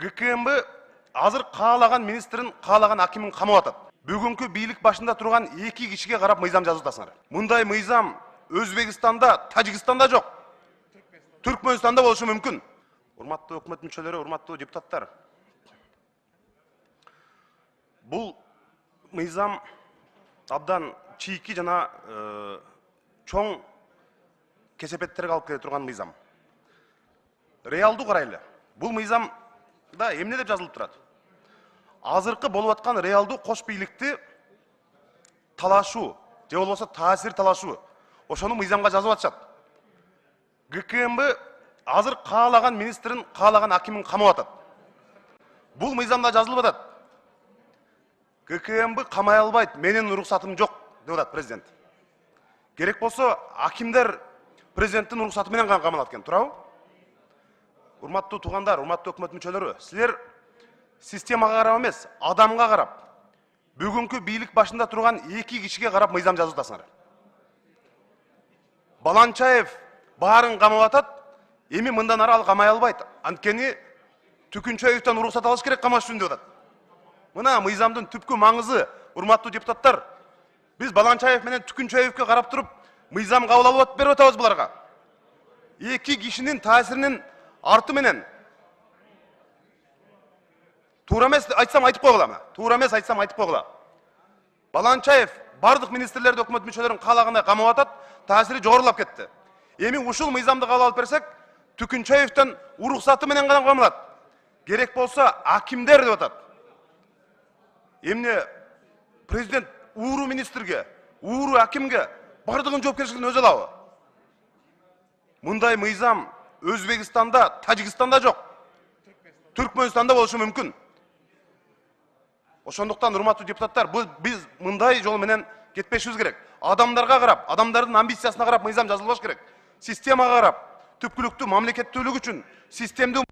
ГКМБ азыр каалаган министрин, каалаган акимин камап атат. Бүгүнкү бийлик башында турган эки кишиге карап мыйзам жазып атасыңар. Мындай мыйзам Өзбекстанда, Тажикстанда жок. Түркмөнстанда болушу мүмкүн. Урматтуу өкмөт мүчөлөрү, урматтуу депутаттар. Бул мыйзам абдан чийки жана чоң кесепеттерге алып келе турган мыйзам. Реалдуу карайлы. Бул мыйзамда эмне деп жазылып турат? Азыркы болуп аткан реалдуу кош бийликти талашуу, же болбосо таасир талашуу, ошону мыйзамга жазып атышат. ГКМБ азыр каалаган министрин, каалаган акимин камап атат. Бул мыйзамда жазылып атат. ГКМБ камай албайт, менин уруксатым жок деп атат президент. Керек болсо акимдер президенттин уруксаты менен камалат экен, туурабы? Урматтуу туугандар, урматтуу өкмөт мүчөлөрү, силер системага карап эмес, адамга карап, бүгүнкү бийлик башында турган эки кишиге карап мыйзам жазып атасыңар. Баланчаев баарын камап атат, эми мындан ары ал камай албайт. Анткени Түкүнчөевдөн уруксат алыш керек камаш үчүн деп атат. Мына мыйзамдын түпкү маңызы, урматтуу депутаттар. Биз Баланчаев менен Түкүнчөевге карап туруп, мыйзам кабыл алып берип атабыз буларга. Эки кишинин таасиринин арты менен туура эмес айтсам айтып койгула. Туура эмес айтсам айтып койгула. Баланчаев бардык министрлерди, өкмөт мүчөлөрүн каалагандай камап атат, таасири жогорулап кетти. Эми ушул мыйзамды кабыл алып берсек, Түкүнчөевдөн уруксаты менен гана камалат. Керек болсо акимдер деп атат. Эмне президент ууру министрге, ууру акимге бардыгын жоопкерчилигин өзү алабы? Мындай мыйзам Өзбекстанда, Тажикстанда жок. Түркмөнстанда болушу мүмкүн. Ошондуктан урматтуу депутаттар, биз мындай жол менен кетпешибиз керек. Адамдарга карап, адамдардын амбициясына карап мыйзам жазылбаш керек. Системага карап, түпкүлүктүү мамлекеттүүлүк үчүн системдүү